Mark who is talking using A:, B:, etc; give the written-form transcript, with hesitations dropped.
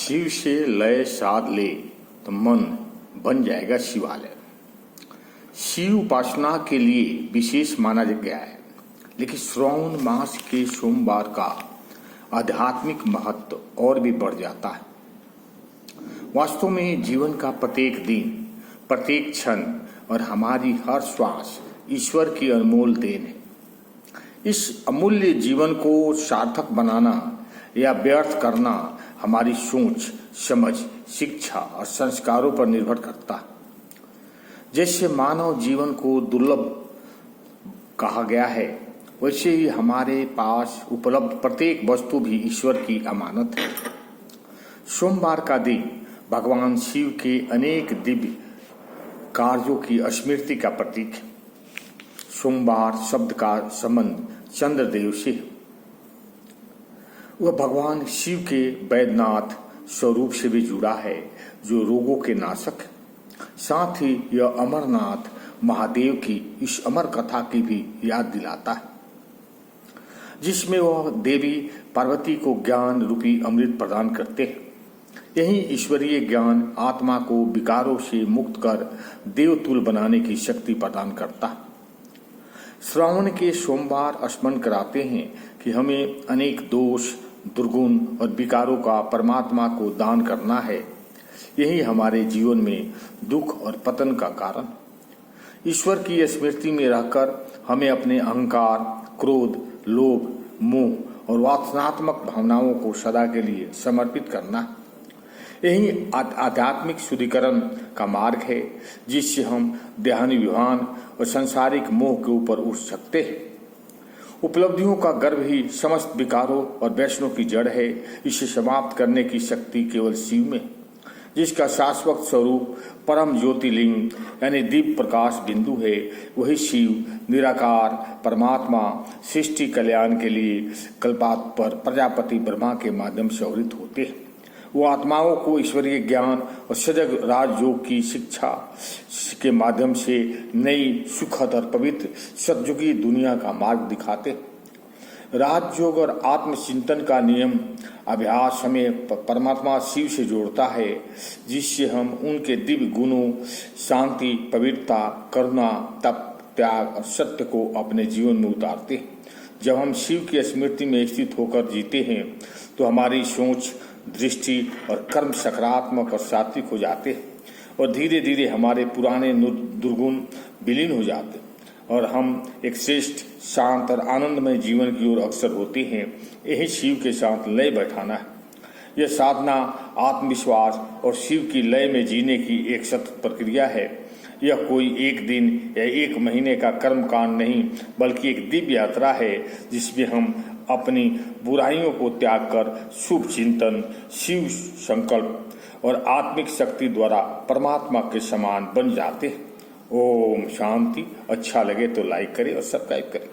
A: शिव से लय साध ले तो मन बन जाएगा शिवालय। शिव उपासना के लिए विशेष माना गया है, लेकिन श्रावण मास के सोमवार का आध्यात्मिक महत्व और भी बढ़ जाता है। वास्तव में जीवन का प्रत्येक दिन, प्रत्येक क्षण और हमारी हर श्वास ईश्वर की अनमोल देन है। इस अमूल्य जीवन को सार्थक बनाना या व्यर्थ करना हमारी सोच, समझ, शिक्षा और संस्कारों पर निर्भर करता है। जैसे मानव जीवन को दुर्लभ कहा गया है, वैसे ही हमारे पास उपलब्ध प्रत्येक वस्तु भी ईश्वर की अमानत है। सोमवार का दिन भगवान शिव के अनेक दिव्य कार्यों की स्मृति का प्रतीक है। सोमवार शब्द का संबंध चंद्रदेव से है। वह भगवान शिव के वैद्यनाथ स्वरूप से भी जुड़ा है, जो रोगों के नाशक है। साथ ही यह अमरनाथ महादेव की इस अमर कथा की भी याद दिलाता है, जिसमें वह देवी पार्वती को ज्ञान रूपी अमृत प्रदान करते हैं। यही ईश्वरीय ज्ञान आत्मा को विकारों से मुक्त कर देवतुल्य बनाने की शक्ति प्रदान करता है। श्रावण के सोमवार स्मरण कराते हैं कि हमें अनेक दोष, दुर्गुण और विकारों का परमात्मा को दान करना है। यही हमारे जीवन में दुख और पतन का कारण। ईश्वर की स्मृति में रहकर हमें अपने अहंकार, क्रोध, लोभ, मोह और वासनात्मक भावनाओं को सदा के लिए समर्पित करना है। यही आध्यात्मिक शुद्धिकरण का मार्ग है, जिससे हम देहाभिमान और सांसारिक मोह के ऊपर उठ सकते हैं। उपलब्धियों का गर्व ही समस्त विकारों और वैष्णव की जड़ है। इसे समाप्त करने की शक्ति केवल शिव में, जिसका शाश्वत स्वरूप परम ज्योतिर्लिंग यानी दिव्य प्रकाश बिंदु है। वही शिव निराकार परमात्मा सृष्टि कल्याण के लिए कल्पात पर प्रजापति ब्रह्मा के माध्यम से अवतरित होते हैं। वो आत्माओं को ईश्वरीय ज्ञान और सजग राजयोग की शिक्षा के माध्यम से नई, सुखद और पवित्र सतयुगी दुनिया का मार्ग दिखाते। राजयोग और आत्मचिंतन का नियम अभ्यास हमें परमात्मा शिव से जोड़ता है, जिससे हम उनके दिव्य गुणों, शांति, पवित्रता, करुणा, तप, त्याग और सत्य को अपने जीवन में उतारते हैं। जब हम शिव की स्मृति में स्थित होकर जीते हैं, तो हमारी सोच, दृष्टि और कर्म सकारात्मक और सात्विक हो जाते हैं और धीरे धीरे हमारे पुराने दुर्गुण विलीन हो जाते हैं और हम एक श्रेष्ठ, शांत और आनंदमय जीवन की ओर अग्रसर होते हैं। यही शिव के साथ लय बैठाना है। यह साधना आत्मविश्वास और शिव की लय में जीने की एक सतत प्रक्रिया है। यह कोई एक दिन या एक महीने का कर्म कांड नहीं, बल्कि एक दिव्य यात्रा है, जिसमें हम अपनी बुराइयों को त्याग कर शुभ चिंतन, शिव संकल्प और आत्मिक शक्ति द्वारा परमात्मा के समान बन जाते हैं। ओम शांति। अच्छा लगे तो लाइक करें और सब्सक्राइब करें।